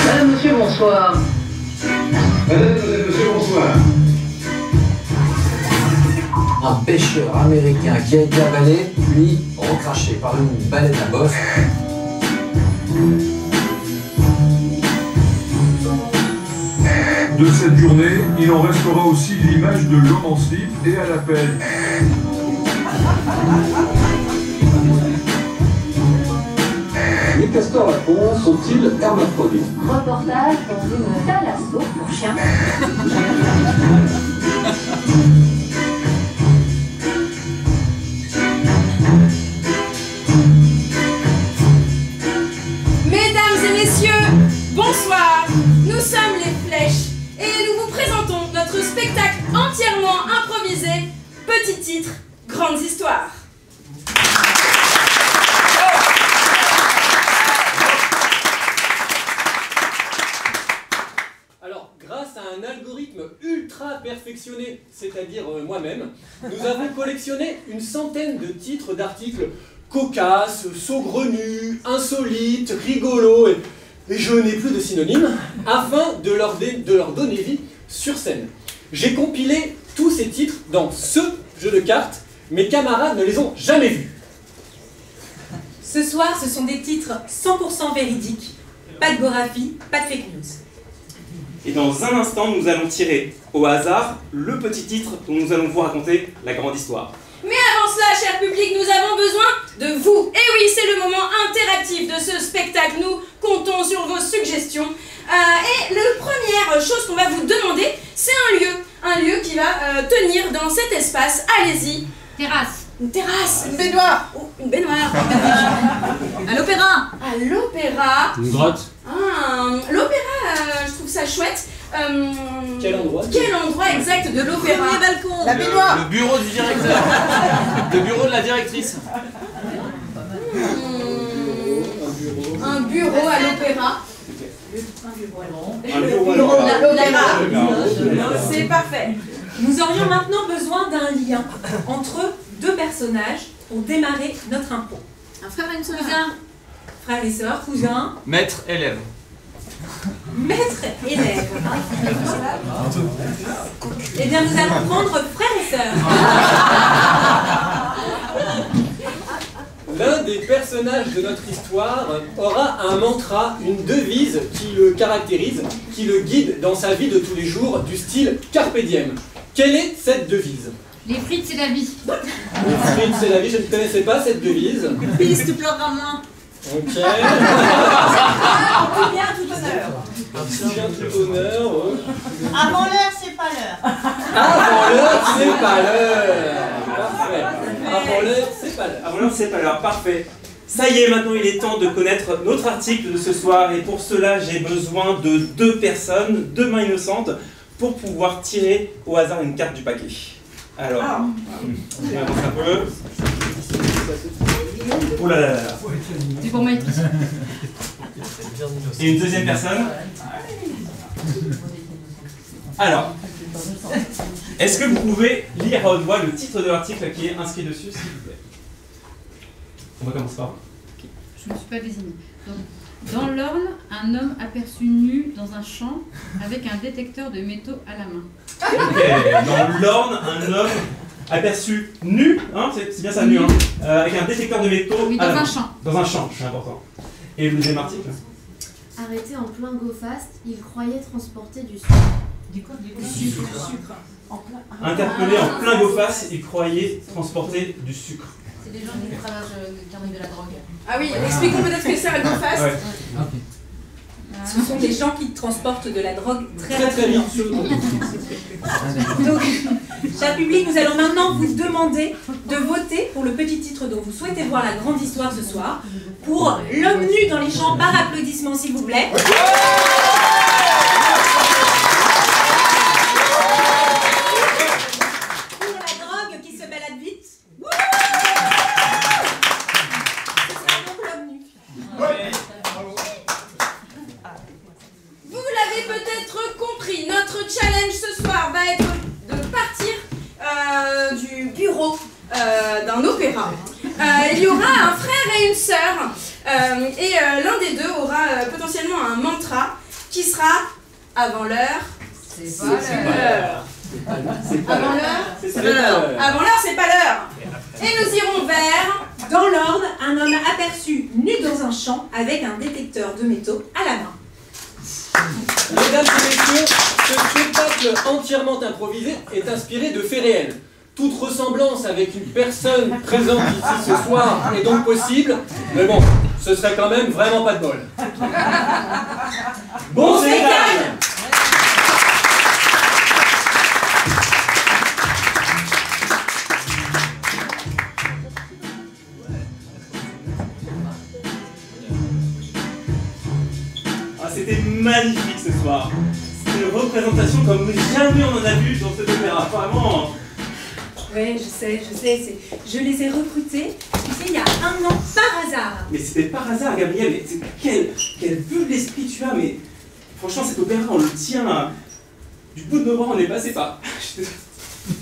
Madame, monsieur, bonsoir. Madame, monsieur, bonsoir. Un pêcheur américain qui a été avalé, puis recraché par une baleine à bosse. De cette journée, il en restera aussi l'image de l'homme en slip et à la pelle. Les castors lapons sont-ils hermaphrodites? Reportage dans une thalasso pour chiens. Mesdames et messieurs, bonsoir. Nous sommes les Flèches et nous vous présentons notre spectacle entièrement improvisé. Petit titre, grandes histoires. Alors, grâce à un algorithme ultra perfectionné, c'est-à-dire moi-même, nous avons collectionné une centaine de titres d'articles cocasses, saugrenus, insolites, rigolos, et je n'ai plus de synonymes, afin de leur donner vie sur scène. J'ai compilé tous ces titres dans ce jeu de cartes. Mes camarades ne les ont jamais vus. Ce soir, ce sont des titres 100% véridiques. Pas de graphie, pas de fake news. Et dans un instant, nous allons tirer au hasard le petit titre dont nous allons vous raconter la grande histoire. Mais avant cela, cher public, nous avons besoin de vous. Et oui, c'est le moment interactif de ce spectacle. Nous comptons sur vos suggestions. Et la première chose qu'on va vous demander, c'est un lieu qui va tenir dans cet espace. Allez-y. Terrasse. Une terrasse. Une baignoire. Oh, une baignoire. À l'opéra. À l'opéra. Une grotte. Ah, l'opéra, je trouve ça chouette. Quel endroit? Quel endroit exact de l'opéra? Premier balcon. La baignoire. Le bureau du directeur. Le bureau de la directrice. Un bureau à l'opéra. Un bureau à l'opéra. C'est parfait. Nous aurions maintenant besoin d'un lien entre deux personnages pour démarrer notre impro. Un frère et une sœur. Frères et sœurs, cousins, Maître, élève. maître, élève. Eh bien, nous allons prendre frères et sœurs. L'un des personnages de notre histoire aura un mantra, une devise qui le caractérise, qui le guide dans sa vie de tous les jours, du style Carpe Diem. Quelle est cette devise? Les frites, c'est la vie. Les frites, c'est la vie, je ne connaissais pas cette devise. Pisse, tu pleureras moins. Ok. Tout bien, tout honneur. Bien tout honneur. Oh. Avant l'heure, c'est pas l'heure. Avant l'heure, c'est pas l'heure. Parfait. Avant l'heure, c'est pas l'heure. Avant l'heure, c'est pas l'heure. Parfait. Ça y est, maintenant il est temps de connaître notre article de ce soir. Et pour cela, j'ai besoin de deux personnes, deux mains innocentes, pour pouvoir tirer au hasard une carte du paquet. Alors, on avance un peu. Oh là là là là. C'est pour Maître. Et une deuxième personne. Alors, est-ce que vous pouvez lire à haute voix le titre de l'article qui est inscrit dessus, s'il vous plaît? On va commencer par. Je ne me suis pas désignée. Donc, dans l'Orne, un homme aperçu nu dans un champ avec un détecteur de métaux à la main. Ok, dans l'Orne, un homme aperçu nu, hein, c'est bien ça, nu, hein, avec un détecteur de métaux Oui, à la dans un main. champ. Dans un champ, c'est important. Et le deuxième article? Arrêté en plein go-fast, il croyait transporter du sucre. Du sucre. Interpellé en plein go-face, il croyait transporter du sucre. C'est des gens qui travaillent de la drogue. Ah oui, expliquons peut-être ce que c'est un go-fast. Ouais. Ce sont des gens qui transportent de la drogue très Très vite. Donc, cher public, nous allons maintenant vous demander de voter pour le petit titre dont vous souhaitez voir la grande histoire ce soir. Pour l'homme nu dans les champs, par applaudissement s'il vous plaît. Pour la drogue qui se balade vite. Ce sera donc l'homme nu. Vous l'avez peut-être compris, notre challenge ce soir va être de partir du bureau d'un opéra. Il y aura un frère et une sœur, et l'un des deux aura potentiellement un mantra qui sera avant l'heure. C'est pas l'heure. Avant l'heure. C'est l'heure. Avant l'heure, c'est pas l'heure. Et nous irons vers... Dans l'ordre, un homme aperçu nu dans un champ avec un détecteur de métaux à la main. Mesdames et messieurs, ce spectacle entièrement improvisé est inspiré de faits réels. Toute ressemblance avec une personne présente ici ce soir est donc possible, mais bon, ce serait quand même vraiment pas de bol. Bon spectacle! C'était magnifique ce soir. C'était une représentation comme jamais on en a vu dans cet opéra. Vraiment. Ouais, je sais, je les ai recrutés, tu sais, il y a 1 an, par hasard. Mais c'était par hasard, Gabriel. Mais quel bulle d'esprit tu as. Mais franchement, cet opéra, on le tient du bout de nos bras. On est passé par...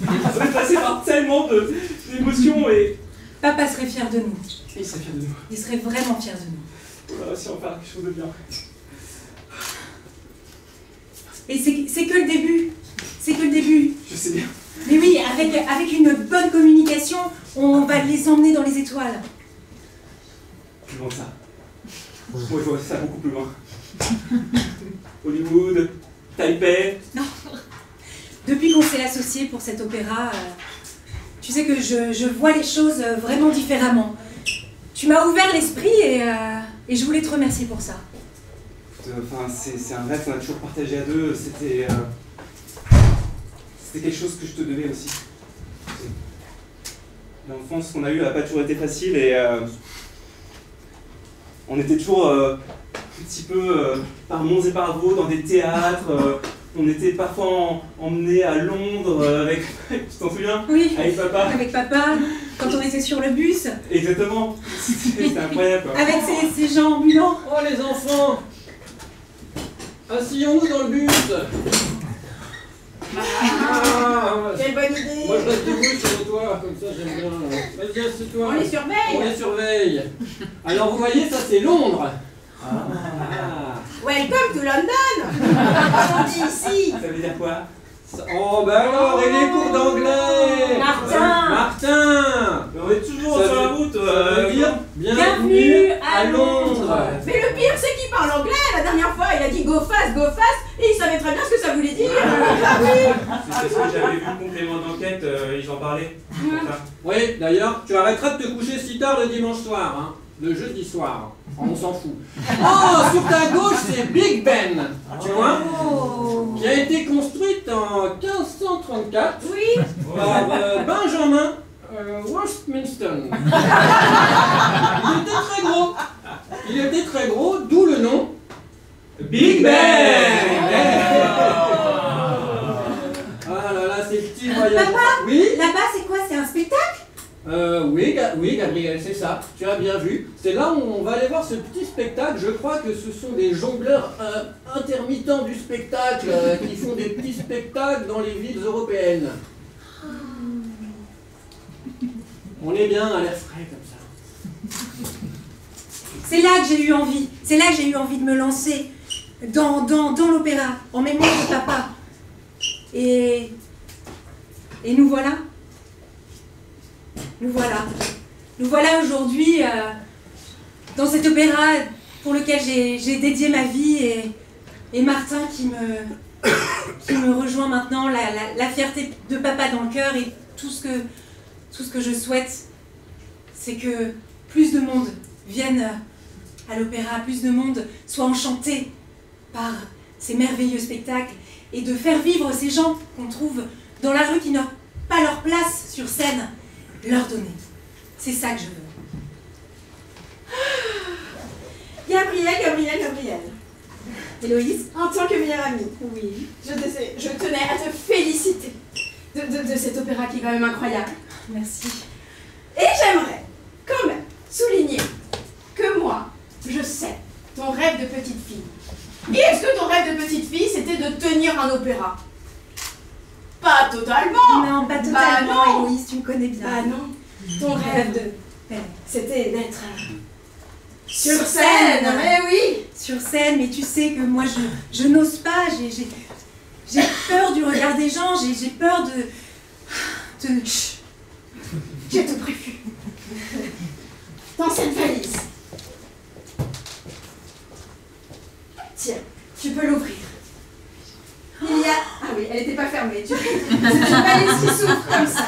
on est passé par tellement d'émotions et... Papa serait fier de nous. Il serait fier de nous. Il serait vraiment fier de nous. On a réussi à en faire quelque chose de bien. Et c'est que le début. C'est que le début. Je sais bien. Mais oui, avec une bonne communication, on va les emmener dans les étoiles. Plus loin que ça. Moi, je vois ça beaucoup plus loin. Hollywood, Taipei. Non. Depuis qu'on s'est associés pour cet opéra, tu sais que je vois les choses vraiment différemment. Tu m'as ouvert l'esprit et je voulais te remercier pour ça. Enfin, c'est un rêve qu'on a toujours partagé à deux. C'était quelque chose que je te devais aussi. L'enfance qu'on a eue n'a pas toujours été facile et on était toujours un petit peu par monts et par vaux dans des théâtres. On était parfois emmenés à Londres avec... Tu t'en souviens? Oui, avec papa. Avec papa, quand on était sur le bus. Exactement. C'était incroyable. Quoi. Avec ces gens ambulants. Oh les enfants! Asseyons-nous dans le bus. Quelle bonne idée. Moi je reste debout sur le toit, comme ça j'aime bien. Vas-y, assieds-toi. On les surveille. On les surveille. Alors vous voyez, ça c'est Londres. Welcome to London. On dit ici. Ça veut dire quoi? Oh bah alors, et les cours d'anglais. Martin. On est toujours Ça sur veut- la route. Ça veut dire bienvenue à Londres. Mais le pire, c'est qu'il parle anglais. La dernière fois, il a dit go fast, et il savait très bien ce que ça voulait dire. Ah oui. C'est parce que j'avais vu le complément d'enquête, ils en parlaient. Oui, d'ailleurs, tu arrêteras de te coucher si tard le dimanche soir, hein. Le jeudi soir. On s'en fout. Oh, sur ta gauche, c'est Big Ben. Tu vois? Qui a été construite en 1534 par Benjamin Westminster. Il était très gros, d'où le nom Big Ben. Ah là là, ces petits voyages. Papa, oui. là-bas, c'est quoi? C'est un spectacle? Oui, Gabriel, c'est ça. Tu as bien vu. C'est là où on va aller voir ce petit spectacle. Je crois que ce sont des jongleurs intermittents du spectacle qui font des petits spectacles dans les villes européennes. On est bien à l'air frais comme ça. C'est là que j'ai eu envie. C'est là que j'ai eu envie de me lancer dans l'opéra, en mémoire de papa. Et nous voilà. Nous voilà. Nous voilà aujourd'hui dans cet opéra pour lequel j'ai dédié ma vie et Martin qui me rejoint maintenant, la fierté de papa dans le cœur et tout ce que je souhaite, c'est que plus de monde vienne à l'opéra, plus de monde soit enchanté par ces merveilleux spectacles et de faire vivre ces gens qu'on trouve dans la rue qui n'ont pas leur place sur scène, leur donner. C'est ça que je veux. Gabriel. Héloïse, En tant que meilleure amie, oui. je tenais à te féliciter de cet opéra qui est quand même incroyable. Merci. Et j'aimerais quand même souligner que moi, je sais ton rêve de petite fille. Et est-ce que ton rêve de petite fille, c'était de tenir un opéra? Pas totalement. Non, pas Bah totalement, non. Héloïse, tu me connais bien. Bah non. Ton rêve, c'était d'être Sur scène. Mais oui. Sur scène, mais tu sais que moi je n'ose pas, j'ai peur du regard des gens, j'ai peur de... Chut. J'ai tout prévu. Dans cette valise. Tiens, tu peux l'ouvrir. Il y a... Ah oui, elle n'était pas fermée. C'est une valise qui s'ouvre comme ça.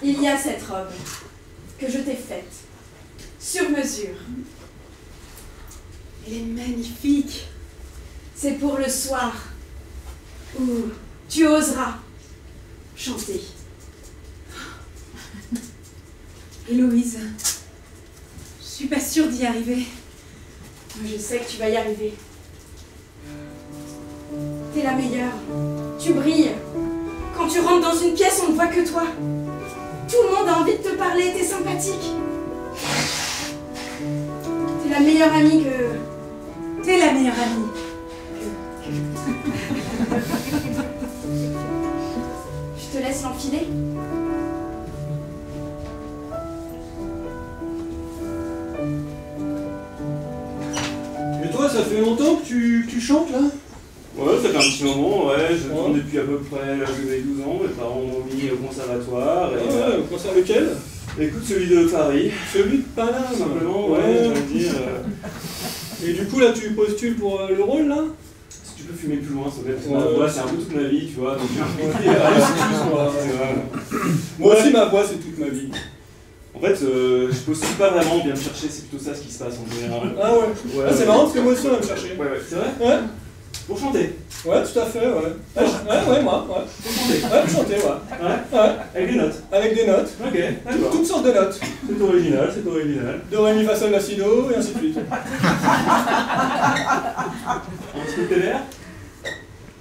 Il y a cette robe que je t'ai faite, sur mesure. Elle est magnifique. C'est pour le soir où tu oseras chanter. Héloïse, je suis pas sûre d'y arriver. Je sais que tu vas y arriver. T'es la meilleure. Tu brilles. Quand tu rentres dans une pièce, on ne voit que toi. Tout le monde a envie de te parler, t'es sympathique. T'es la meilleure amie que... T'es la meilleure amie. Je te laisse l'enfiler. Et toi, ça fait longtemps que tu chantes là? Ouais, ça fait un petit moment, ouais, je chante depuis à peu près l'âge de mes 12 ans, mes parents m'ont mis au conservatoire. Et, ouais, au conservatoire lequel? Écoute, celui de Paris. Celui de Paname? Simplement, ouais, je veux dire. Et du coup, là, tu postules pour le rôle, là? Si tu peux fumer plus loin, ça va être ma voix, c'est un peu toute ma vie, tu vois, donc j'ai un excuse-moi. Moi aussi, ma voix, c'est toute ma vie. En fait, je postule pas vraiment, on vient me chercher, c'est plutôt ça ce qui se passe en général. Ah ouais, ah, c'est marrant parce que moi aussi on va me chercher. Ouais, c'est vrai? Ouais. Pour chanter? Ouais, tout à fait, ouais. Ouais, moi, ouais. Pour chanter? Ouais, pour chanter, ouais. Ouais? Avec des notes? Avec des notes. Ok, d'accord. Toutes sortes de notes. C'est original, c'est original. Do, ré, mi, fa, sol, la, si, do, et ainsi de suite. Un petit peu de TVR?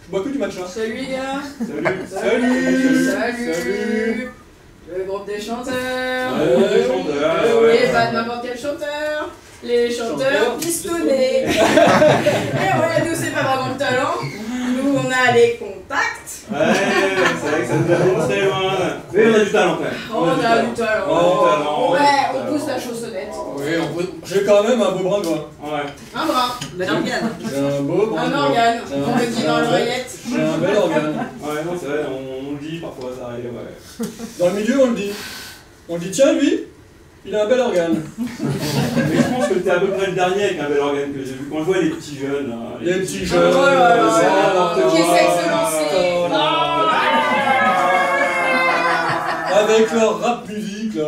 Je bois que du matcha. Salut les gars. Salut. Le groupe des chanteurs. Ouais, des chanteurs. Et pas n'importe quel chanteur. Les chanteurs pistonnés. Et ouais, nous c'est pas vraiment le talent. Nous on a les contacts. Ouais, c'est vrai que ça nous avance très loin. Mais on a du talent quand même. On a du talent. Ouais, on pousse la chaussonnette. Oui, j'ai quand même un beau bras de voix. Ouais. Un bras. Ben organe. J'ai un beau bras de Un voix. organe. On le dit dans l'oreillette. J'ai un bel organe. Ouais, non, c'est vrai, on le dit parfois, ça arrive, ouais. Dans le milieu, on le dit. On dit, tiens, lui, il a un bel organe. Mais je pense que t'es à peu près le dernier avec un bel organe que j'ai vu. Quand je vois les petits jeunes, là. Les petits jeunes. Oh là là, qui essaient de se lancer. Avec leur rap musique, là.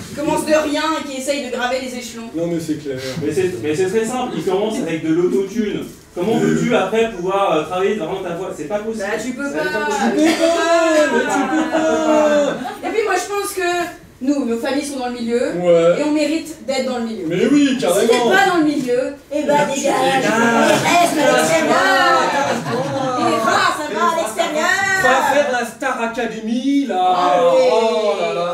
Qui commencent de rien et qui essayent de graver les échelons. Non, mais c'est clair. Mais c'est très simple, ils commencent avec de l'autotune. Comment veux-tu après pouvoir travailler vraiment ta voix? C'est pas possible. Bah tu peux pas. Tu peux pas. Et puis moi je pense que nous, nos familles sont dans le milieu Ouais. et on mérite d'être dans le milieu. Mais oui, Si t'es carrément. pas dans le milieu, eh ben dégage. Reste à l'extérieur. Et ça va à l'extérieur. Va faire la Star Academy, là. Allez. Oh là là.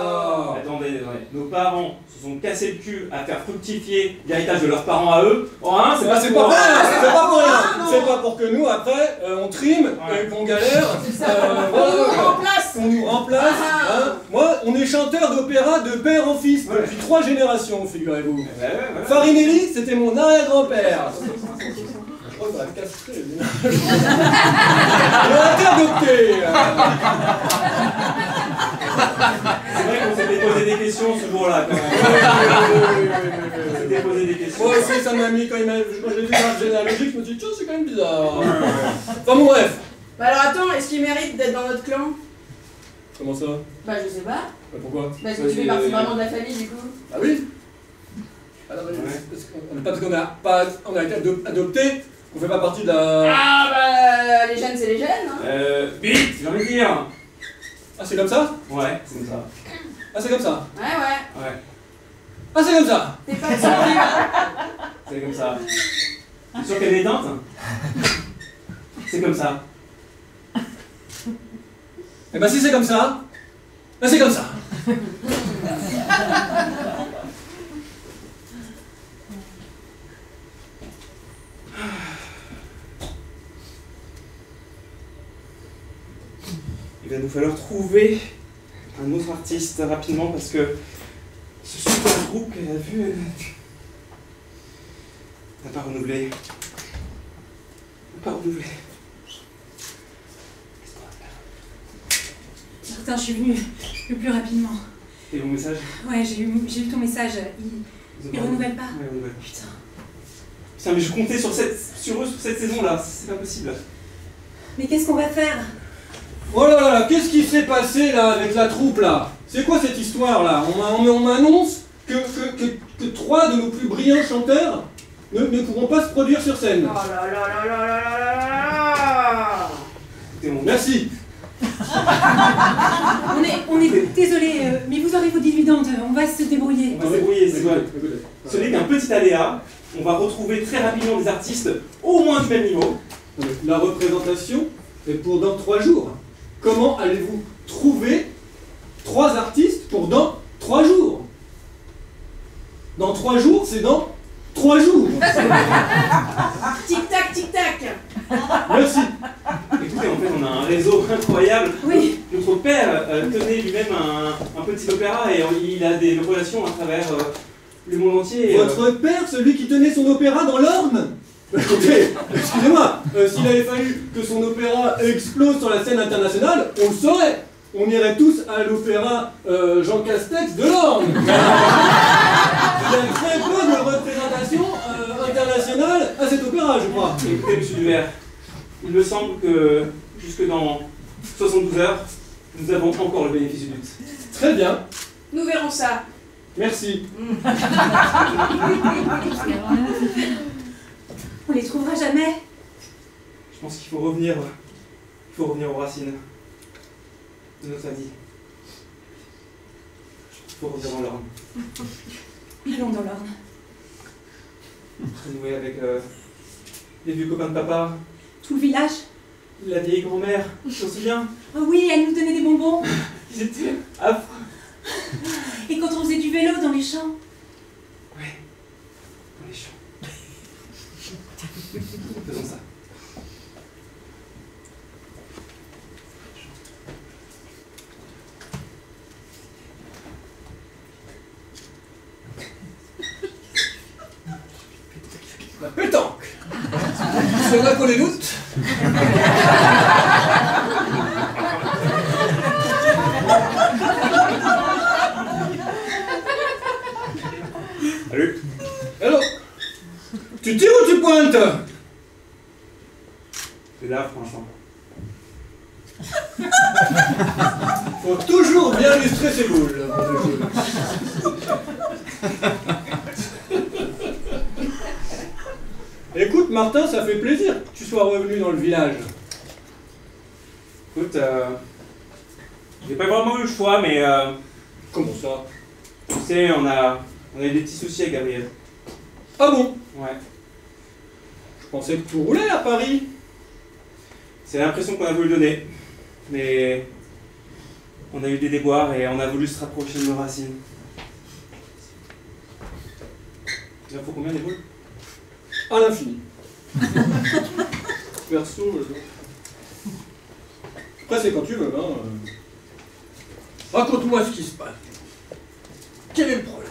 Attendez, nos parents se sont cassés le cul à faire fructifier l'héritage de leurs parents à eux. Oh, hein, c'est pas C'est pour pas rien. pour rien. C'est pas pour que nous, après, on trime et qu'on galère. On nous remplace. On nous remplace. Hein. Moi, on est chanteur d'opéra de père en fils depuis 3 générations, figurez-vous. Farinelli, c'était mon arrière-grand-père. Je crois qu'on va castrer. On va adopté. C'est vrai qu'on s'était posé des questions ce jour-là quand même. On s'était posé des questions. Moi aussi, ça m'a mis quand j'ai vu l'arbre généalogique, je me suis dit, tiens, c'est quand même bizarre. Enfin bon, bref. Bah alors attends, est-ce qu'il mérite d'être dans notre clan? Comment ça? Bah je sais pas. Pourquoi? Parce que tu fais partie vraiment de la famille du coup. Ah oui? Alors, parce qu'on a été adopté, qu'on fait pas partie de la... Ah bah les jeunes c'est les jeunes hein. Vite, j'ai envie de dire. Ah c'est comme ça? Ouais, c'est comme ça. Ah c'est comme ça? Ouais. Ah c'est comme ça? T'es pas sûr? C'est comme ça. T'es sûr qu'elle est éteinte? C'est comme ça. Eh ben si c'est comme ça, ben c'est comme ça. Il va nous falloir trouver un autre artiste rapidement parce que troupe qu'elle a vu n'a pas renouvelé. N'a pas renouvelé. Martin, je suis venue le plus rapidement. Et mon message? Ouais, j'ai eu ton message. Ils renouvellent pas. Ouais, renouvellent. Putain. Putain, mais je comptais sur eux sur cette saison-là. C'est pas possible. Mais qu'est-ce qu'on va faire? Oh là là, qu'est-ce qui s'est passé là avec la troupe là? C'est quoi cette histoire là? On m'annonce que 3 de nos plus brillants chanteurs ne pourront pas se produire sur scène. Oh là là là là là là là. Merci. On est désolé, mais vous aurez vos dividendes, on va se débrouiller. On va se débrouiller, c'est vrai. Ce n'est qu'un petit aléa. On va retrouver très rapidement des artistes au moins du même niveau. La représentation est pour dans 3 jours. Comment allez-vous trouver 3 artistes pour dans 3 jours? Dans 3 jours, c'est dans 3 jours. Tic-tac, tic-tac. Merci. Écoutez, en fait, on a un réseau incroyable. Oui. Notre père tenait lui-même un petit opéra et il a des relations à travers le monde entier. Votre père, celui qui tenait son opéra dans l'Orne? Écoutez, excusez-moi, s'il avait fallu que son opéra explose sur la scène internationale, on le saurait. On irait tous à l'opéra Jean Castex de l'Orne. Il y a très peu de représentation internationale à cet opéra, je crois. Écoutez, monsieur Duvert, il me semble que jusque dans 72 heures, nous avons encore le bénéfice du doute. Très bien. Nous verrons ça. Merci. On les trouvera jamais. Je pense qu'il faut revenir aux racines de notre vie. Il faut revenir dans l'Orne. Allons dans l'Orne. Renouer avec les vieux copains de papa. Tout le village. La vieille grand-mère, tu t'en souviens? Oh oui, elle nous donnait des bonbons. Ils étaient affreux. Et quand on faisait du vélo dans les champs. Ouais, dans les champs. Faisons ça. La pétanque. C'est là qu'on les doute. Salut. Hello. Tu tires ou tu pointes? C'est là, franchement. Faut toujours bien illustrer ses boules. Écoute, Martin, ça fait plaisir que tu sois revenu dans le village. Écoute, j'ai pas vraiment eu le choix, mais Comment ça? tu sais, on a eu des petits soucis avec Gabriel. Ah bon? Ouais. Je pensais que tout roulait à Paris. C'est l'impression qu'on a voulu donner, mais on a eu des déboires et on a voulu se rapprocher de nos racines. Il en faut combien des boules? À l'infini. Perso, après c'est quand tu veux, hein. Raconte-moi ce qui se passe. Quel est le problème?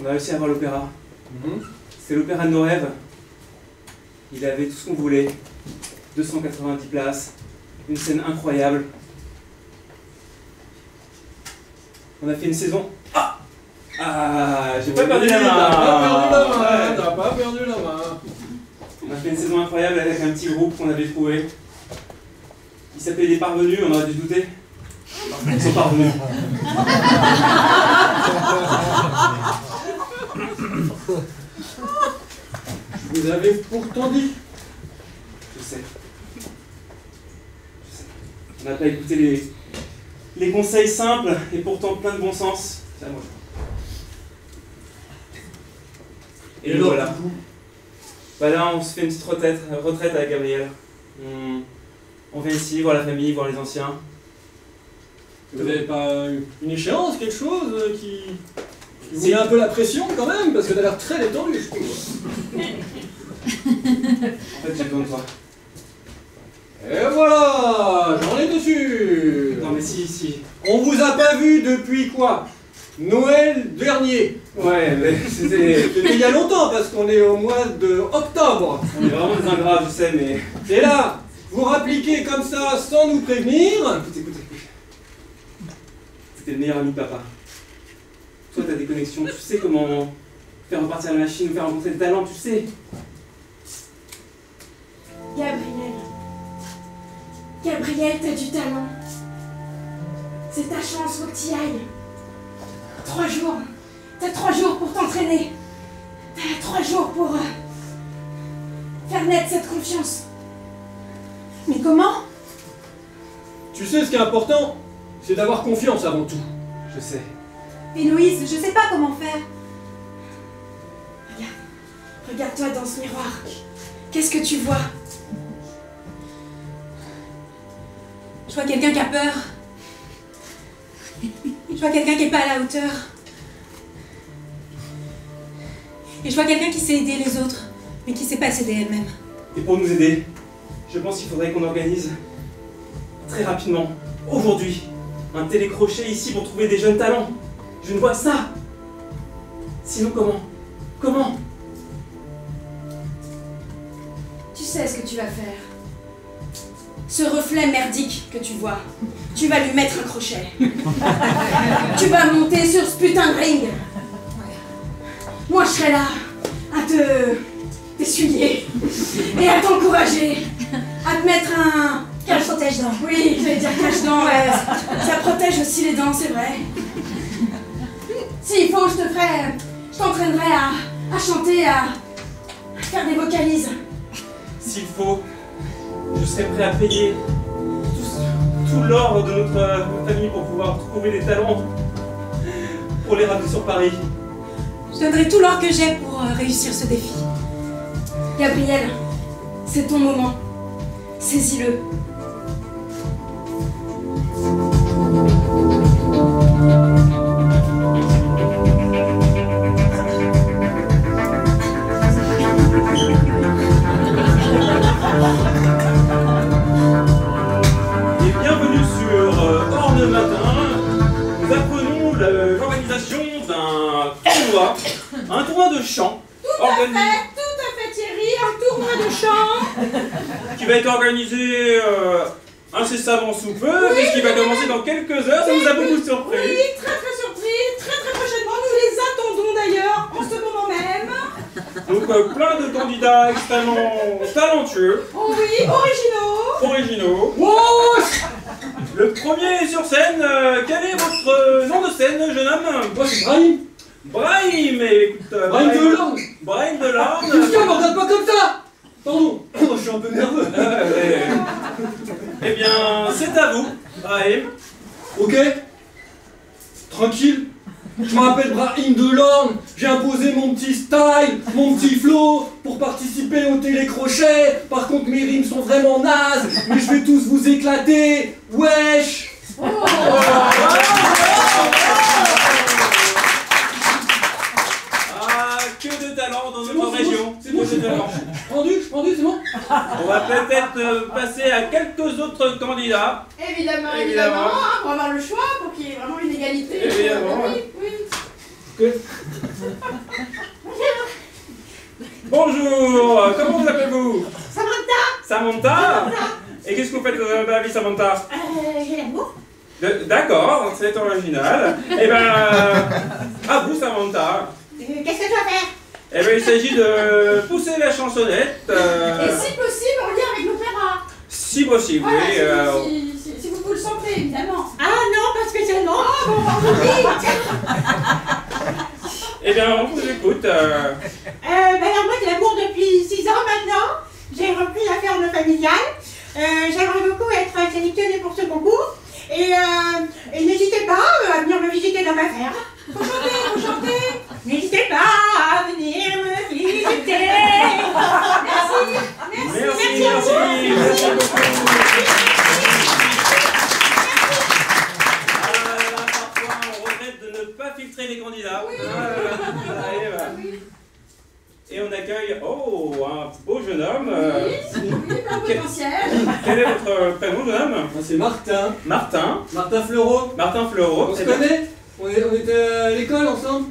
On a réussi à avoir l'opéra. C'est l'opéra de nos rêves. Il avait tout ce qu'on voulait. 290 places, une scène incroyable. On a fait une saison. J'ai pas perdu la main. T'as pas perdu la main. On a fait une saison incroyable avec un petit groupe qu'on avait trouvé. Il s'appelait Les Parvenus, on aurait dû se douter. Ils sont parvenus. Je vous avais pourtant dit. Je sais. On n'a pas écouté les conseils simples et pourtant plein de bon sens. C'est à moi. Et alors, voilà. Bah là, on se fait une petite retraite avec Gabriel. On vient ici voir la famille, voir les anciens. Vous n'avez pas une échéance, quelque chose qui vous met un peu la pression quand même? Parce que t'as l'air très détendu, je trouve. En fait, j'ai besoin de toi. Et voilà, j'en ai dessus. Non mais si. On vous a pas vu depuis quoi? Noël dernier. Ouais, mais c'était... C'était il y a longtemps, parce qu'on est au mois de octobre. On est vraiment des ingrats, je sais, mais... Et là, vous rappliquez comme ça, sans nous prévenir. Écoute. C'était le meilleur ami de papa. Toi, t'as des connexions, tu sais comment faire repartir la machine, faire rencontrer des talents, tu sais. Gabriel, t'as du talent. C'est ta chance, faut que t'y ailles. 3 jours. T'as 3 jours pour t'entraîner. T'as 3 jours pour faire naître cette confiance. Mais comment? Tu sais, ce qui est important, c'est d'avoir confiance avant tout. Je sais. Héloïse, je sais pas comment faire. Regarde-toi dans ce miroir. Qu'est-ce que tu vois? Je vois quelqu'un qui a peur. Je vois quelqu'un qui est pas à la hauteur. Et je vois quelqu'un qui sait aider les autres, mais qui sait pas s'aider elle-même. Et pour nous aider, je pense qu'il faudrait qu'on organise très rapidement, aujourd'hui, un télécrochet ici pour trouver des jeunes talents. Je ne vois ça. Sinon comment? Tu sais ce que tu vas faire. Ce reflet merdique que tu vois, tu vas lui mettre un crochet. Tu vas monter sur ce putain de ring. Moi, je serai là à t'essuyer et à t'encourager, à te mettre un cache-protège-dents. Oui, j'allais dire cache-dents, ouais. Ça protège aussi les dents, c'est vrai. S'il faut, je t'entraînerai à chanter, à faire des vocalises. S'il faut, je serai prêt à payer tout l'or de notre famille pour pouvoir trouver des talents pour les ramener sur Paris. Je donnerai tout l'or que j'ai pour réussir ce défi. Gabriel, c'est ton moment. Saisis-le. Et bienvenue sur Orne Matin. Nous apprenons l'organisation d'un tournoi, un tournoi de chant. Tout à fait Thierry, un tournoi de chant. Qui va être organisé incessamment sous peu, puisqu'il va commencer dans quelques heures. Ça nous a beaucoup surpris. Oui, très surpris. Très prochainement, nous les attendons d'ailleurs en ce moment même. Donc plein de candidats extrêmement talentueux. Oh oui, originaux. Wow. Le premier sur scène, quel est votre nom de scène, jeune homme? Moi, c'est Brahim. Brahim, écoute... Brahim de Lorne. Brahim de Lorne. Putain, me regarde pas comme ça. Pardon, je suis un peu nerveux. Eh bien, c'est à vous, Brahim. Ok. Tranquille. Je m'appelle Brahim de Lorne, j'ai imposé mon petit style, mon petit flow pour participer au télécrochet. Par contre mes rimes sont vraiment nazes, mais je vais tous vous éclater. Wesh. Ah, que de talent dans notre région. C'est bon, je prends du, c'est bon. On va peut-être passer à quelques autres candidats. Évidemment, hein, pour avoir le choix, pour qu'il y ait vraiment une égalité. Évidemment. Oui. Bonjour, comment vous appelez-vous? Samantha. Samantha. Et qu'est-ce que vous faites dans la vie, Samantha? J'ai l'amour. D'accord, c'est original. Eh ben, à vous, Samantha. Qu'est-ce que tu vas faire? Eh ben, il s'agit de pousser la chansonnette. Et si possible, en lien avec l'opéra. Si possible, Voilà, oui. si vous le sentez, évidemment. Ah non, pas spécialement. Ah bon, vite. Eh bien, on vous écoute. Alors moi, j'ai l'amour depuis 6 ans maintenant. J'ai repris la ferme familiale. J'aimerais beaucoup être sélectionnée pour ce concours. Et n'hésitez pas à venir me visiter dans ma ferme. Faut chanter. N'hésitez pas à venir me visiter. Merci beaucoup. Parfois, on regrette de ne pas filtrer les candidats. Et on accueille, un beau jeune homme. Oui, plein potentiel. Quel est votre prénom, jeune homme? C'est Martin. Martin. Martin Fleureau. Martin Fleureau. On se connaît? On était à l'école ensemble?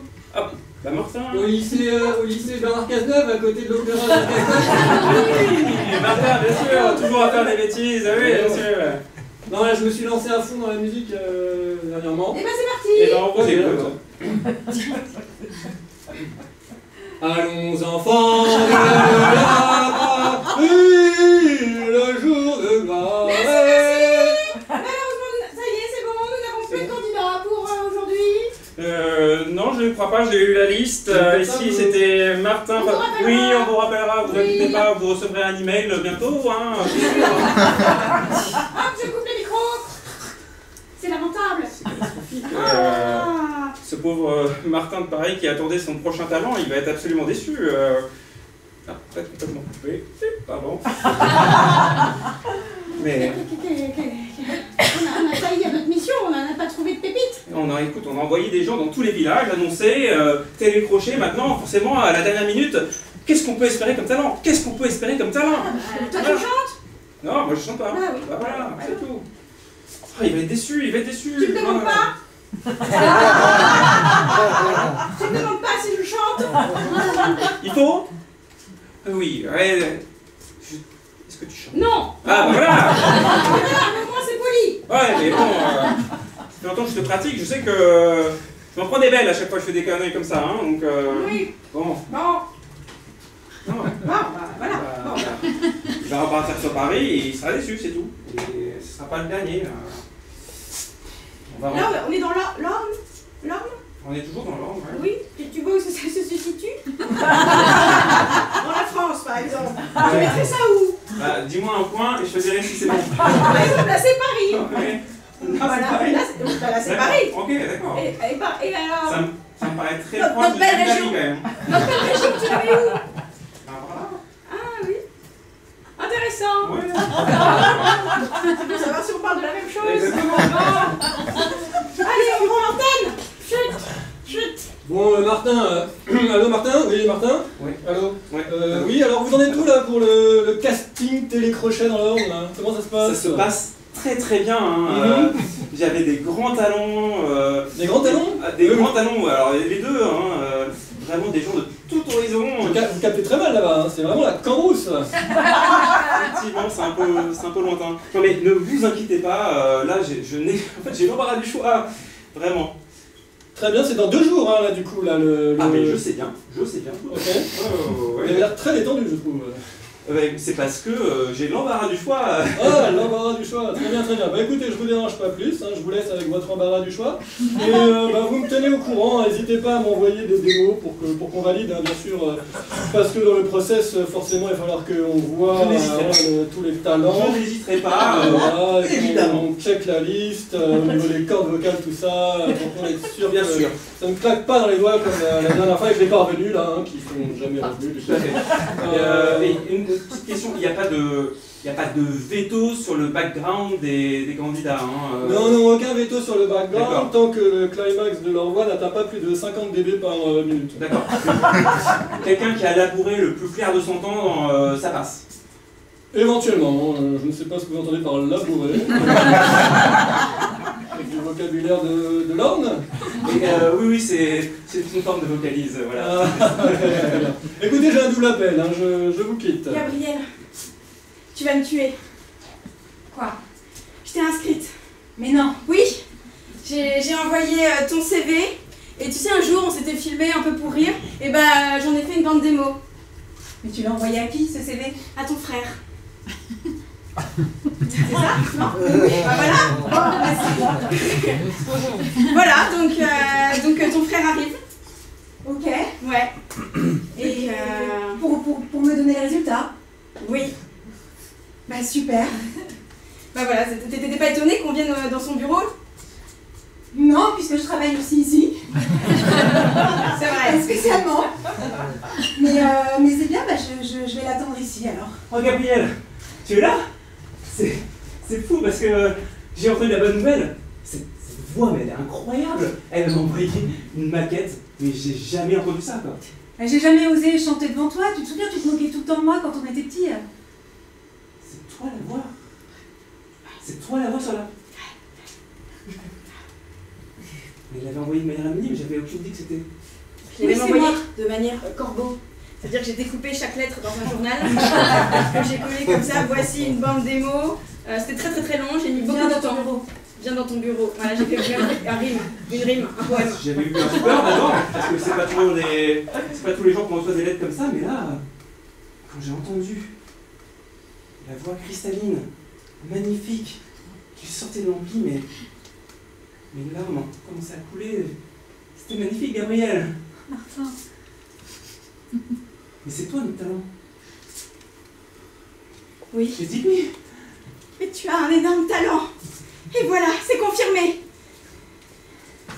Bah Martin. Au lycée Bernard Cazeneuve, à côté de l'opéra Bernard Oui, Martin, bien sûr, toujours à faire des bêtises, oui, bien sûr. Non, là, je me suis lancé à fond dans la musique dernièrement. Et ben c'est parti. Et ben on vous écoute. Allons enfants de la patrie, le jour de gloire. Malheureusement, ça y est, c'est bon, nous n'avons plus de candidats pour aujourd'hui. Non, je ne crois pas, j'ai eu la liste. Ici, c'était Martin. Oui, on vous rappellera, vous inquiétez pas, vous recevrez un email bientôt. Hein, Hop, je coupe le micro. C'est lamentable. Ce pauvre Martin de Paris qui attendait son prochain talent, il va être absolument déçu. Ah, peut-être complètement coupé. Pardon. Mais. On a failli à notre mission, on n'en a pas trouvé de pépites. Écoute, on a envoyé des gens dans tous les villages, annoncé, télécrochet. Maintenant, forcément, à la dernière minute, qu'est-ce qu'on peut espérer comme talent? Qu'est-ce qu'on peut espérer comme talent? Toi, tu chantes? Non, moi je chante pas. Ah oui. Bah voilà, c'est tout. Ah, il va être déçu, il va être déçu. Tu me demandes pas? Tu me demandes pas si je chante? Il faut? Oui, ouais. Est-ce que tu chantes? Non. Ah, bah voilà. Voilà, mais au moins c'est poli. Ouais, mais bon, ça fait longtemps que je te pratique, je sais que je m'en prends des belles à chaque fois que je fais des conneries comme ça, hein, donc Oui. bon. Bon. Non, Bon, bah voilà. Bon. il va repartir sur Paris et il sera déçu, c'est tout. Et ce sera pas le dernier. On va Là, on est dans l'Orne? L'Orne? On est toujours dans l'ordre, ouais. Oui, tu vois où ça se situe? Dans la France, par exemple. Tu mettrais ça où? Bah, dis-moi un point et je te dirai si c'est bon. Par exemple, là, c'est Paris. Ouais. Ah, voilà, là, c'est Paris. Ok, d'accord. Et alors? Ça me paraît très Notre proche de belle l'Italie région. quand même. Notre belle région, tu l'avais où? Voilà. Ah oui. Intéressant. Ouais. C'est pour savoir si on parle de la même chose. Exactement. Allez, on prend l'antenne. Chut. Chut. Bon, Martin, allô Martin? Oui, Martin? Oui. Allô? Ouais. Oui, alors vous en êtes où là pour le casting télécrochet dans l'ordre là? Comment ça se passe? Ça se passe très très bien. Hein. J'avais des grands talons. Des grands talons? Des grands talons, alors les deux, hein, vraiment des gens de tout horizon. Vous captez très mal là-bas, hein. C'est vraiment la cambrousse. Effectivement, c'est un peu lointain. Non mais ne vous inquiétez pas, là j'ai l'embarras du choix, vraiment. Très bien, c'est dans 2 jours hein, là du coup là le. Ah mais je sais bien. Ok. Ouais. Vous avez l'air très détendu je trouve. C'est parce que j'ai l'embarras du choix. Ah, l'embarras du choix, très bien, très bien. Bah écoutez, je vous dérange pas plus, hein, je vous laisse avec votre embarras du choix. Et vous me tenez au courant, n'hésitez pas à m'envoyer des démos pour qu'on valide, hein, bien sûr. Parce que dans le process, forcément, il va falloir qu'on voit tous les talents. Je n'hésiterai pas, voilà, évidemment. On check la liste, au niveau des cordes vocales, tout ça, pour qu'on être sûr Bien que sûr. ça ne claque pas dans les doigts comme la dernière fois avec les parvenus, là, hein, qui sont jamais revenus. Tout à fait. Et une petite question, il n'y a pas de veto sur le background des candidats. Hein, Non, aucun veto sur le background D'accord. tant que le climax de leur voix n'atteint pas plus de 50 dB par minute. D'accord. Quelqu'un qui a labouré le plus clair de son temps, ça passe. Éventuellement, je ne sais pas ce que vous entendez par labourer. Avec du vocabulaire de l'orne. Oui, c'est une forme de vocalise, voilà. Écoutez, j'ai un double appel, hein, je vous quitte. Gabrielle, tu vas me tuer. Quoi? Je t'ai inscrite. Mais non. Oui, j'ai envoyé ton CV. Et tu sais, un jour, on s'était filmé un peu pour rire. Et bah, j'en ai fait une bande démo. Mais tu l'as envoyé à qui, ce CV? À ton frère. C'est ça? Non? Bah voilà. Voilà, donc ton frère arrive. Ok. Ouais. Et pour me donner les résultats? Oui. Bah super. Bah voilà, t'étais pas étonnée qu'on vienne dans son bureau? Non, puisque je travaille aussi ici. C'est vrai. Spécialement. Mais c'est bien, bah, je vais l'attendre ici alors. Oh Gabriel, tu es là? C'est fou parce que j'ai entendu la bonne nouvelle. Cette voix, mais elle est incroyable. Elle m'a envoyé une maquette, mais j'ai jamais entendu ça quoi. J'ai jamais osé chanter devant toi. Tu te souviens, tu te moquais tout le temps de moi quand on était petits. C'est toi la voix. C'est toi la voix sur la... Mais il l'avait envoyé de manière anonyme, j'avais aucune idée que c'était... Je l'ai Oui, même c'est envoyé moi. de manière corbeau. C'est-à-dire que j'ai découpé chaque lettre dans un journal, que j'ai collé comme ça, voici une bande démo. C'était très très très long, j'ai mis beaucoup Viens de dans ton temps. bureau. Viens dans ton bureau. Voilà, j'ai fait un rime, une rime, un poème. J'avais eu un peu peur d'abord, parce que c'est pas tous les gens qui reçoivent des lettres comme ça, mais là, quand j'ai entendu la voix cristalline, magnifique, qui sortait de l'ampli, mais mes larmes ont commencé à couler. C'était magnifique, Gabriel. Martin. Mais c'est toi notre talent. Oui. J'ai dit oui. Mais tu as un énorme talent. Et voilà, c'est confirmé.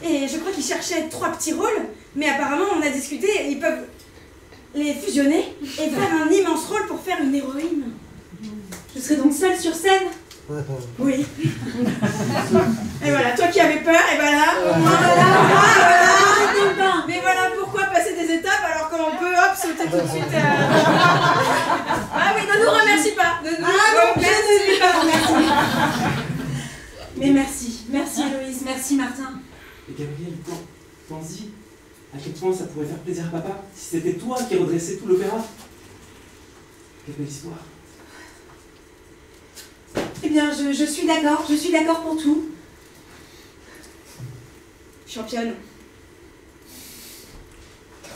Et je crois qu'ils cherchaient 3 petits rôles, mais apparemment on a discuté, ils peuvent les fusionner et faire un immense rôle pour faire une héroïne. Je serai donc seule sur scène. Oui. Et voilà, toi qui avais peur, et voilà. Mais voilà, pourquoi passer des étapes alors qu'on peut hop sauter tout de suite Ah oui, ne nous remercie pas. Ne nous remercie pas. Merci. Mais merci. Merci Héloïse, merci Martin. Et Gabriel, pense-y, à quel point ça pourrait faire plaisir à papa si c'était toi qui redressais tout l'opéra. Quelle belle histoire. Eh bien, je suis d'accord pour tout. Championne.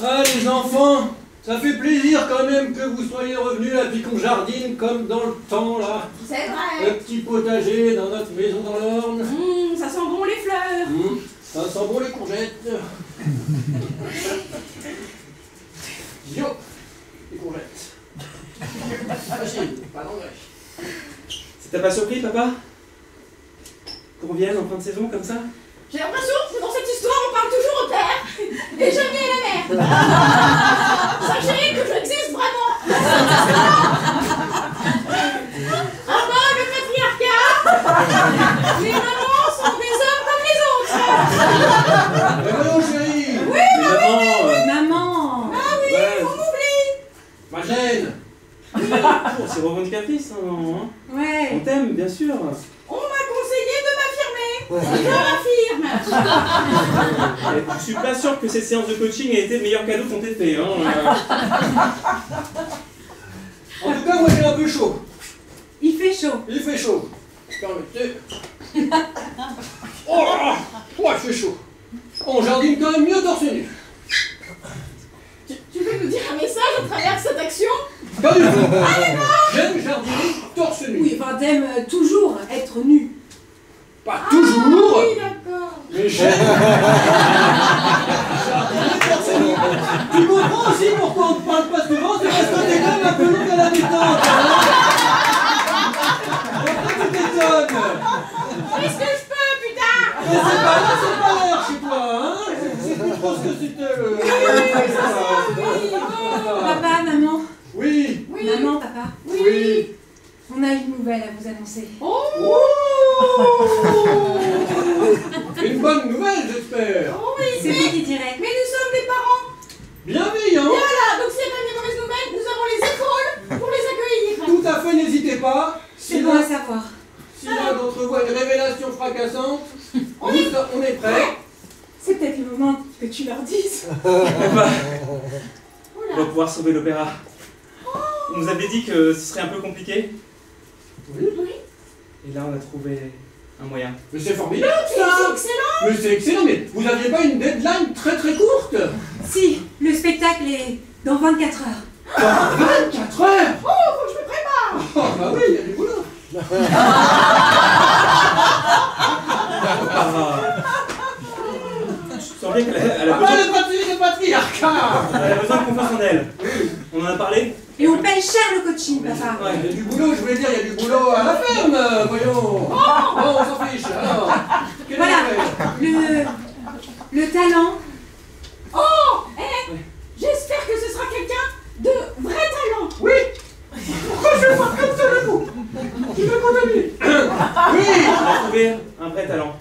Ah les enfants, ça fait plaisir quand même que vous soyez revenus là puis qu'on jardine comme dans le temps là. C'est vrai. Le petit potager dans notre maison dans l'Orne. Ça sent bon les fleurs. Ça sent bon les courgettes. Yo, les courgettes. Facile, pas d'engrais. Ça t'a pas surpris, papa? Qu'on revienne en fin de saison comme ça? J'ai l'impression que dans cette histoire on parle toujours au père et jamais à la mère. Sachez que j'existe vraiment. Ah bah le patriarcat. Les mamans sont des hommes comme les autres. Mais voyons chérie. Oui maman. Maman. Ah oui, Ouais. on m'oublie. Ma gêne. Oh, c'est revendicatrice, hein, hein. Ouais. On t'aime, bien sûr. On m'a conseillé de m'affirmer. Je m'affirme. Et je suis pas sûr que cette séance de coaching ait été le meilleur cadeau qu'on t'ait fait. Hein. En tout cas, moi j'ai un peu chaud. Il fait chaud. Il fait chaud. Permettez. Oh là là. Ouais, il fait chaud. On jardine quand même mieux torse nu. Tu veux nous dire un message à travers cette action? Pas du tout. J'aime jardiner torse nu. Oui, enfin t'aimes toujours être nu. Pas toujours. Oui, d'accord. Mais j'aime jardiner torse nu. Tu comprends aussi pourquoi on ne parle pas souvent? C'est parce que t'es comme un peu long à la détente. Pourquoi tu t'étonnes? Qu'est-ce que je peux, putain? Mais c'est pas l'air chez toi, hein? C'est plus trop ce que c'était le... Papa, maman. Oui. Maman, papa. Oui. On a une nouvelle à vous annoncer. Oh. Une bonne nouvelle, j'espère. Oh oui, C'est vous qui direz. mais nous sommes des parents. Bienveillant. Voilà, donc s'il y a pas de mauvaises nouvelles, nous avons les épaules pour les accueillir. Tout à fait, n'hésitez pas. C'est bon à savoir. Si l'un d'entre vous a une révélation fracassante, on est prêt. C'est peut-être le moment que tu leur dises. Papa, on va pouvoir sauver l'opéra. On nous avait dit que ce serait un peu compliqué. Oui. Et là, on a trouvé un moyen. Mais c'est formidable, ça. C'est excellent. Mais c'est excellent, mais vous n'aviez pas une deadline très très courte? Si, le spectacle est dans 24 heures. Dans 24 heures. Oh, faut que je me prépare. Oh, bah oui, il y a du boulot. Je sens bien qu'elle a Ah, besoin, le patriarcat. elle a besoin de confiance en elle. On en a parlé? Et on paye cher le coaching, papa. Ouais, il y a du boulot, je voulais dire, il y a du boulot à la ferme, voyons. Bon, on s'en fiche, alors. Quelle Voilà, nouvelle? le talent. Oh, j'espère que ce sera quelqu'un de vrai talent. Oui. Pourquoi je vais voir comme ça le coup? Tu veux contaminer? Oui. On a trouvé un vrai talent.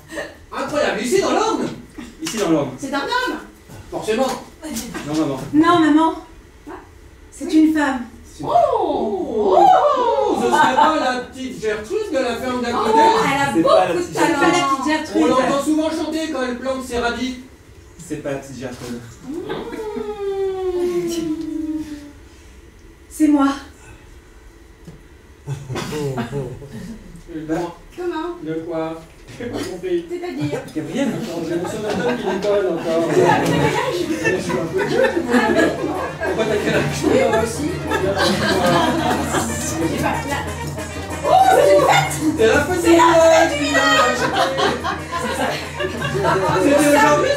Incroyable, ici dans l'Orne? Ici dans l'ordre. C'est un homme. Forcément. Non, maman. Non, maman. C'est une femme. Oh. Ce serait pas la petite Gertrude de la ferme d'à côté? Elle a C'est pas la beaucoup de petite talent. Gertrude. La petite On Gertrude. l'entend souvent chanter quand elle plante ses radis. C'est pas la petite Gertrude. C'est moi. Comment? De quoi? J'ai pas compris. C'est-à-dire? Gabriel? J'ai mon sonatone qui déconne encore. Je suis un peu jeune. Pourquoi t'as quel âge? Oui, moi aussi. Oh, c'est une fête! C'est la fête du village! C'était aujourd'hui,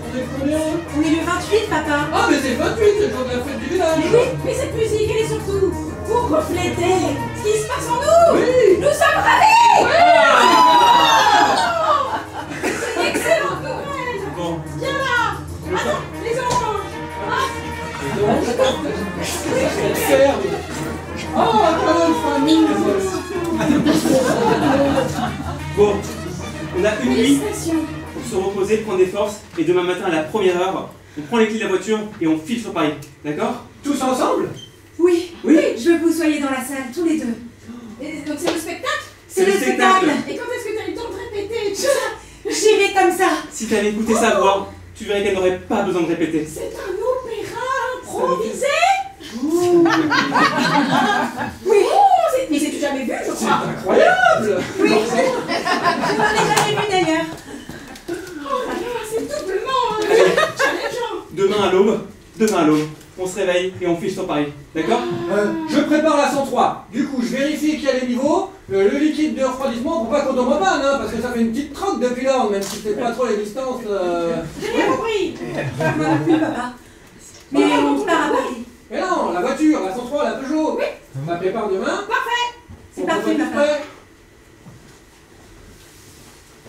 on est combien? On est le 28, papa. Ah, mais c'est le 28, c'est le jour de la fête du village! Mais oui, mais cette musique, elle est surtout pour refléter ce qui se passe en nous! Oui! Nous sommes ravis! Oui! C'est excellent, Noël! Bon. Viens là! Attends, les oranges! Oh, quelle famille! Bon, on a une nuit Félicitations! pour se reposer, prendre des forces, et demain matin à la première heure, on prend les clés de la voiture et on file sur Paris. D'accord? Tous ensemble? Oui, Oui. Je veux que vous soyez dans la salle, tous les deux. Et donc c'est le spectacle? C'est le spectacle. Et quand est-ce que t'as eu le temps de répéter? J'irai comme ça. Si t'avais écouté sa voix, tu verrais qu'elle n'aurait pas besoin de répéter. C'est un opéra improvisé? Oui. Mais c'est jamais vu, je crois. Incroyable! Oui. Je n'en ai jamais vu d'ailleurs. Oh là là, c'est doublement challengeant. Demain à l'aube, on se réveille et on file sur Paris. D'accord? Je prépare la 103. Du coup, je vérifie qu'il y a les niveaux, le liquide de refroidissement pour pas qu'on tombe en panne, hein, parce que ça fait une petite troque depuis l'ordre, même si c'est pas trop les distances. J'ai rien compris. Moi non plus, papa. Mais on part à Paris. Mais non, la voiture, la 103, la Peugeot. Oui. On la prépare demain. Parfait. C'est parfait, papa. Prêt.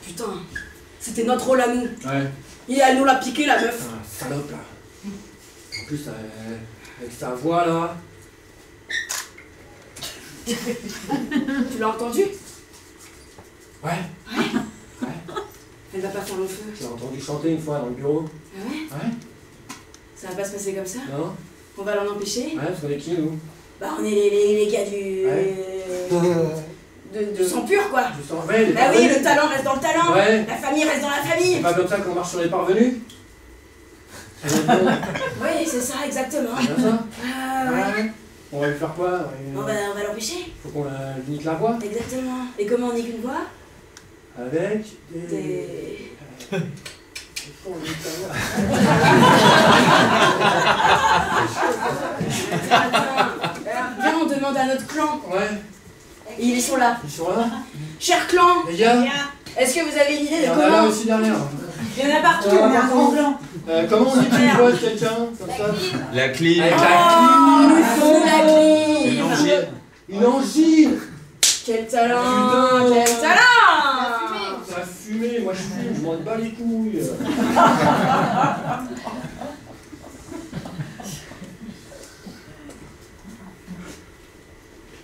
Putain, c'était notre rôle à nous. Ouais. Et elle nous l'a piqué, la meuf. Ah, salope là. En plus, avec sa voix là. Tu l'as entendu? Ouais. Elle va pas faire le feu. Je l'ai entendu chanter une fois dans le bureau. Ah ouais? Ouais. Ça va pas se passer comme ça? Non? On va l'en empêcher? Ouais, parce qu'on est qui nous? Bah on est les gars du... De sang pur quoi. Je sens, ouais, les Bah oui, parvenus. le talent reste dans le talent. Ouais. La famille reste dans la famille. C'est pas comme ça qu'on marche sur les parvenus? Oui, c'est ça, exactement. C'est bien ça? Ah ouais. On va lui faire quoi? On va l'empêcher. Faut qu'on lui nique la voix? Exactement. Et comment on nique une voix? Avec Des... Viens, on demande à notre clan. Ouais. Ils sont là. Ils sont là? Cher clan, Les gars? est-ce que vous avez une idée Il de y en a là comment... aussi derrière. Il y en a partout, Il y en a on est un partout. grand blanc. Comment on dit une voix de quelqu'un? Comme ça? La clim. Avec Oh, la nous faut la clim. Une angine. Une angine! Quel talent. Putain. Quel talent. Ça a fumé, moi je fume, je m'en bats les couilles.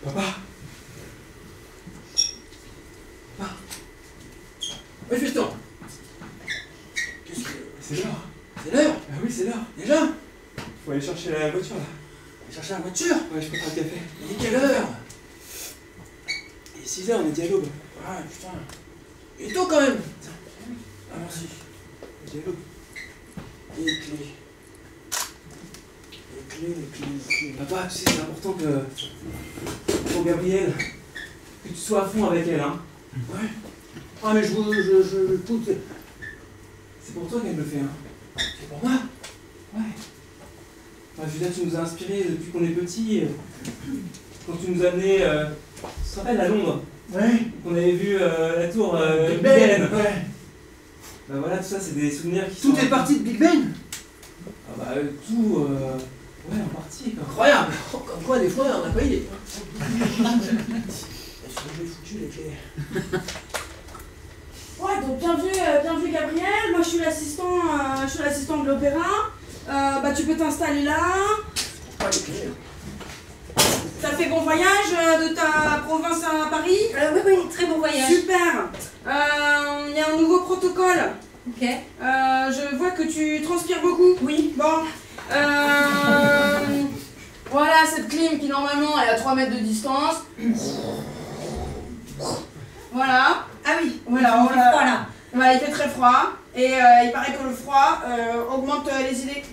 Papa. Oui, fiston. Qu'est-ce que... C'est l'heure. C'est l'heure. Ah oui, c'est l'heure. Déjà? Faut aller chercher la voiture là. Allez chercher la voiture. Ouais, je prépare le café. Il est quelle heure? Il est 6h, on est dit à l'aube. Ah putain. Il est tôt quand même. Ah merci. On est dit à l'aube. Et les clés. Les clés. Papa, tu sais, c'est important que. Pour Gabrielle, que tu sois à fond avec elle, hein. Ouais. Ah mais je écoute. C'est pour toi qu'elle le fait, hein. C'est pour moi. Ouais. Enfin, je veux dire, tu nous as inspirés depuis qu'on est petits. Quand tu nous as amenés, tu te rappelles, à Londres, Ouais. qu'on avait vu la tour Big Big Ben. Ben. Ouais. Bah voilà, tout ça, c'est des souvenirs qui Tout sont... est parti de Big Ben. Ah bah tout, ouais, en partie, quoi. Incroyable. Oh, comme quoi des fois on n'a pas idée. Est-ce que je l'ai foutu les clés? Ouais, donc bienvenue Gabriel. Moi je suis l'assistant de l'opéra. Bah tu peux t'installer là. Pas les clés. T'as fait bon voyage de ta province à Paris? Oui, très bon voyage. Super. Il y a un nouveau protocole. Ok. Je vois que tu transpires beaucoup. Oui. Bon. Voilà cette clim qui normalement est à 3 mètres de distance. Voilà. Ah oui, Voilà, on fait froid là. Ouais, il fait très froid. Et il paraît que le froid augmente les idées.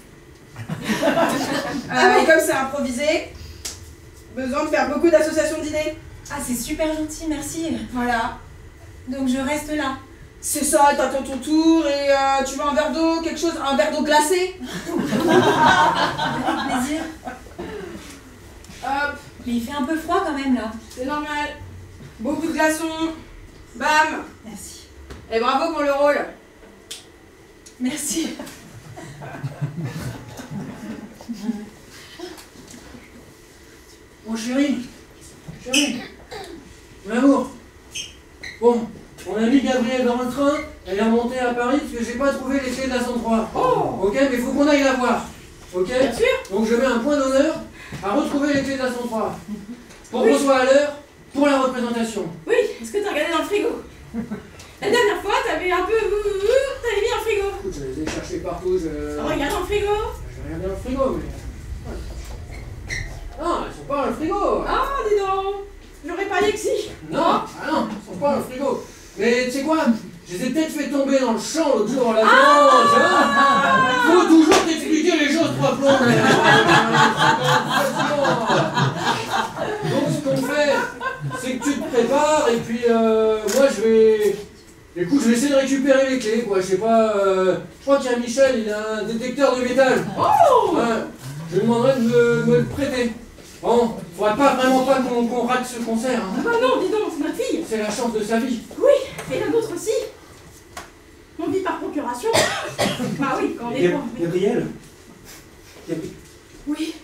Et comme c'est improvisé, besoin de faire beaucoup d'associations d'idées. Ah, c'est super gentil, merci. Voilà. Donc je reste là. C'est ça, t'attends ton tour et tu veux un verre d'eau, quelque chose, un verre d'eau glacée. Avec plaisir. Hop. Mais il fait un peu froid quand même là. C'est normal. Beaucoup de glaçons. Bam. Merci. Et bravo pour le rôle. Merci. Mon chéri, mon amour. Bon, on a mis Gabrielle dans le train, elle est remontée à Paris parce que j'ai pas trouvé les clés de la 103. Oh. Ok, mais il faut qu'on aille la voir. Ok. Bien sûr. Donc je mets un point d'honneur à retrouver les clés de la 103. Pour qu'on soit à l'heure pour la représentation. Oui, est-ce que t'as regardé dans le frigo? La dernière fois, t'avais un peu... T'avais mis un frigo. Écoute, je les ai cherchés partout. Regarde dans le frigo. J'ai regardé dans le frigo, mais... Non, elles sont pas dans le frigo. Ah, dis donc. J'aurais pas dit que si. Non, elles sont pas dans le frigo. Mais tu sais quoi? Je les ai peut-être fait tomber dans le champ l'autre jour. Là. Faut toujours t'expliquer les choses trois plombs. Donc ce qu'on fait, c'est que tu te prépares et puis moi je vais... Écoute, je vais essayer de récupérer les clés, quoi. Je sais pas... je crois qu'il y a Michel, il a un détecteur de métal. Oh. Ouais. Je lui demanderai de me le prêter. Bon, faudrait vraiment pas qu'on rate ce concert. Hein. Ah bah non, dis donc, c'est ma fille. C'est la chance de sa vie. Oui, et la nôtre aussi. On vit par procuration. Bah oui, quand on est pauvre. Gabrielle. Oui.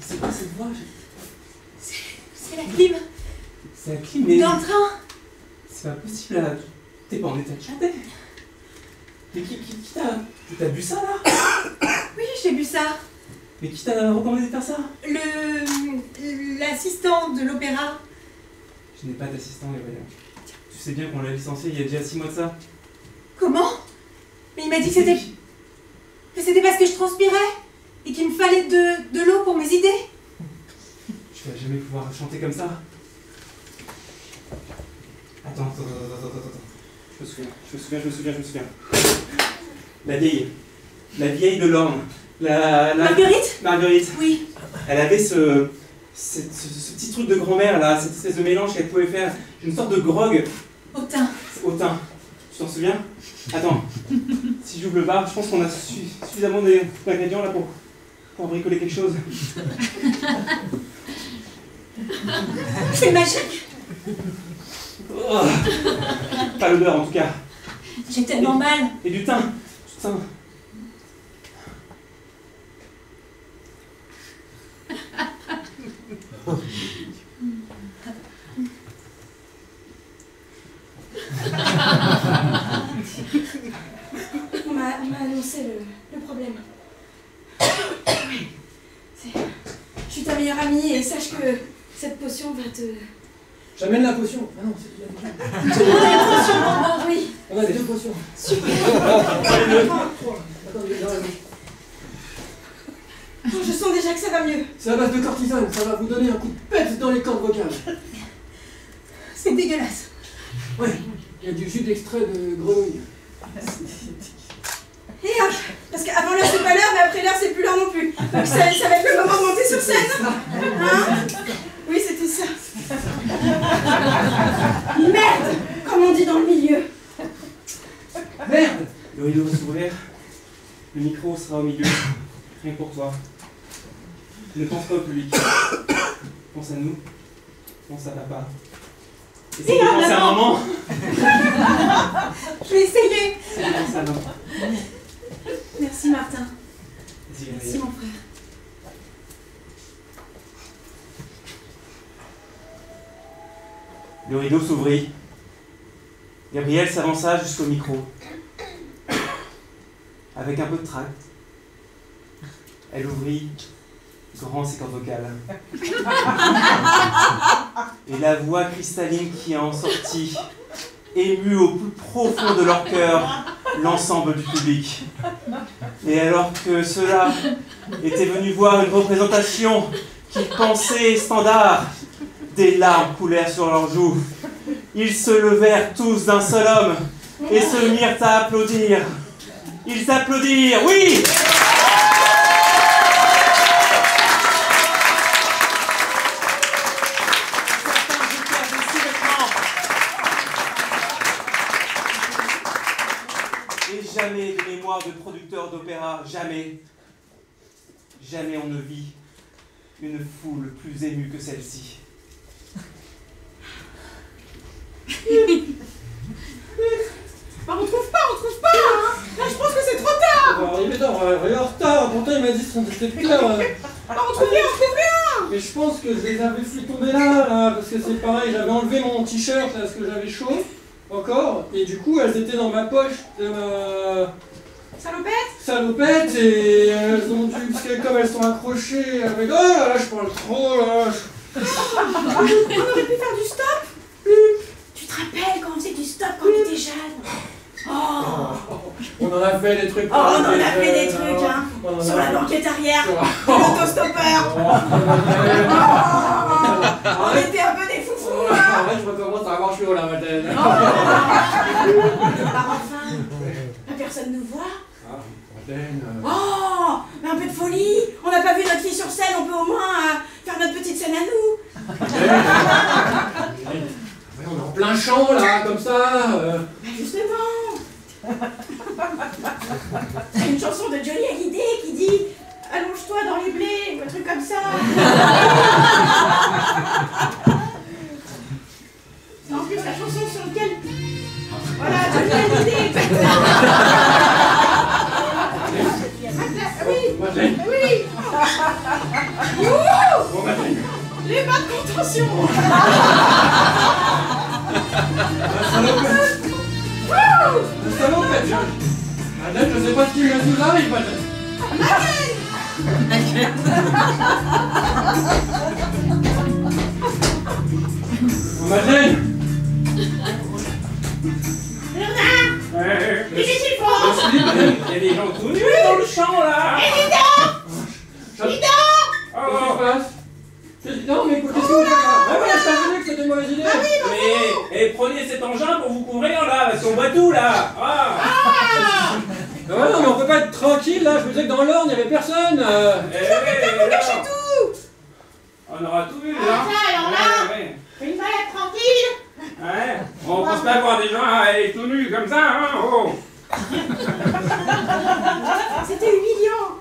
C'est quoi cette voix? C'est la clim. C'est la clim, mais... Dans le train. C'est pas possible là. T'es pas en état de chanter. Mais qui t'a... T'as bu ça là? Oui, j'ai bu ça. Mais qui t'a recommandé de faire ça? L'assistant de l'opéra. Je n'ai pas d'assistant, Gabrielle. Tu sais bien qu'on l'a licencié il y a déjà 6 mois de ça. Comment? Mais il m'a dit que c'était... Que c'était parce que je transpirais et qu'il me fallait de l'eau pour mes idées. Tu vas jamais pouvoir chanter comme ça. Attends. Je me souviens. La vieille de l'orme. Marguerite. Oui. Elle avait ce petit truc de grand-mère là, cette espèce de mélange qu'elle pouvait faire, une sorte de grog. Au thym. Tu t'en souviens? Attends. Si j'ouvre le bar, je pense qu'on a suffisamment d'ingrédients là pour bricoler quelque chose. C'est magique. Oh. Pas l'odeur en tout cas. J'ai tellement mal. Et du thym. On m'a annoncé le problème. Je suis ta meilleure amie et sache que cette potion va te... J'amène la potion. Ah non, c'est déjà On a une potion pour moi, oui. On a 2 potions. Super. Je sens déjà que ça va mieux. C'est à base de cortisone, ça va vous donner un coup de pète dans les cordes vocales. C'est dégueulasse. Ouais, il y a du jus d'extrait de grenouille. Et parce qu'avant l'heure c'est pas l'heure, mais après l'heure c'est plus l'heure non plus. Donc ça va être le moment de monter sur scène. Hein? Oui, c'était ça. Merde, comme on dit dans le milieu. Merde. Le rideau va s'ouvrir. Le micro sera au milieu. Rien que pour toi. Ne pense pas au public. Pense à nous. Pense à papa. Essaye de penser à un moment. Je vais essayer. Essaye de penser à un moment. Merci Martin. Merci mon frère. Le rideau s'ouvrit. Gabrielle s'avança jusqu'au micro. Avec un peu de tract, elle ouvrit grand ses cordes vocales. Et la voix cristalline qui en sortit émut au plus profond de leur cœur l'ensemble du public. Et alors que ceux-là étaient venus voir une représentation qu'ils pensaient standard, des larmes coulèrent sur leurs joues. Ils se levèrent tous d'un seul homme et se mirent à applaudir. Ils applaudirent, oui! Certains jetèrent des sous-vêtements. Et jamais de mémoire de producteur d'opéra, jamais, jamais on ne vit une foule plus émue que celle-ci. Bah, on trouve pas hein. Là, je pense que c'est trop tard. On va arriver en retard, pourtant il m'a dit son détecteur. Bah, on trouve rien. Mais je pense que je les avais fait tomber là, parce que c'est pareil, j'avais enlevé mon t-shirt parce que j'avais chaud, encore, et du coup elles étaient dans ma poche de ma salopette, et elles ont dû, parce que comme elles sont accrochées avec... Oh là là, je parle trop là. On aurait pu faire du stop. Tu te rappelles quand on faisait du stop quand on était jeunes? On en a fait des trucs. On en a fait des trucs, hein. Sur la banquette arrière, l'autostoppeur. On était un peu des foufous, hein. En vrai, je recommence à avoir chaud là, Madeleine. Bah enfin, personne ne voit. Oh, mais un peu de folie. On n'a pas vu notre fille sur scène, on peut au moins faire notre petite scène à nous. On est en plein champ là, comme ça. Bah justement. C'est une chanson de Johnny Hallyday qui dit « Allonge-toi dans les blés » ou un truc comme ça. C'est en plus la chanson sur laquelle... Voilà, Johnny Hallyday. Oui. Les bas de contention. Le salopette, Madeleine, je sais pas ce qui nous arrive, Madeleine. Madeleine. Bernard, qu'est-ce qu'il faut? Il y a des gens tout nus dans le champ là. Non, mais qu'est-ce que vous faites là? Ah ouais, je t'avais dit que c'était une mauvaise idée. Mais prenez cet engin pour vous couvrir là, parce qu'on voit tout là. Ouais, non, mais on peut pas être tranquille là, je me disais que dans l'Orne, il y avait personne. Faut cacher tout. On aura tout vu là. Alors là, une balade tranquille. Ouais, on pense pas voir des gens avec tout nus comme ça, hein. Oh. C'était humiliant,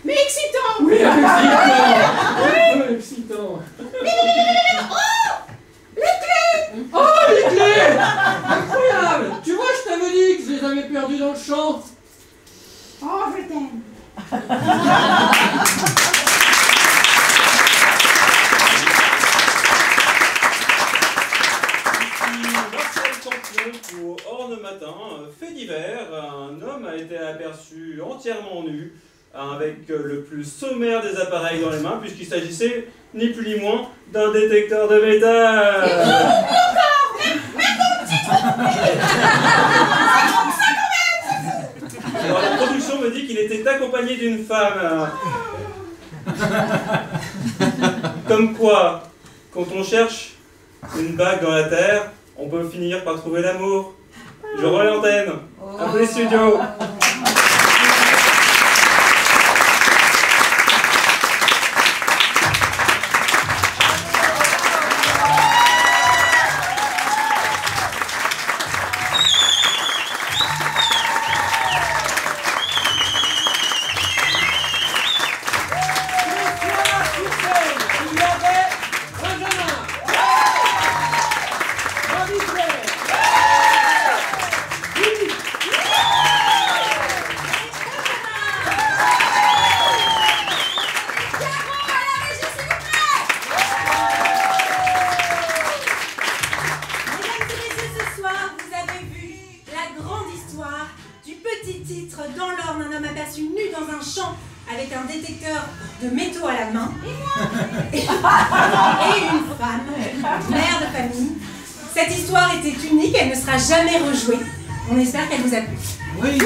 mais excitant. Oui, excitant. Excitant. Oh, les clés. Oh, les clés. Incroyable. Tu vois, je t'avais dit que je les avais perdues dans le champ. Oh, je t'aime. Pour Orne Matin, fait divers, un homme a été aperçu entièrement nu, avec le plus sommaire des appareils dans les mains, puisqu'il s'agissait ni plus ni moins d'un détecteur de métal. Alors, la production me dit qu'il était accompagné d'une femme. Comme quoi, quand on cherche une bague dans la terre, on peut finir par trouver l'amour. Je rends l'antenne. À vous les studios. Cette histoire était unique, elle ne sera jamais rejouée. On espère qu'elle vous a plu. Oui.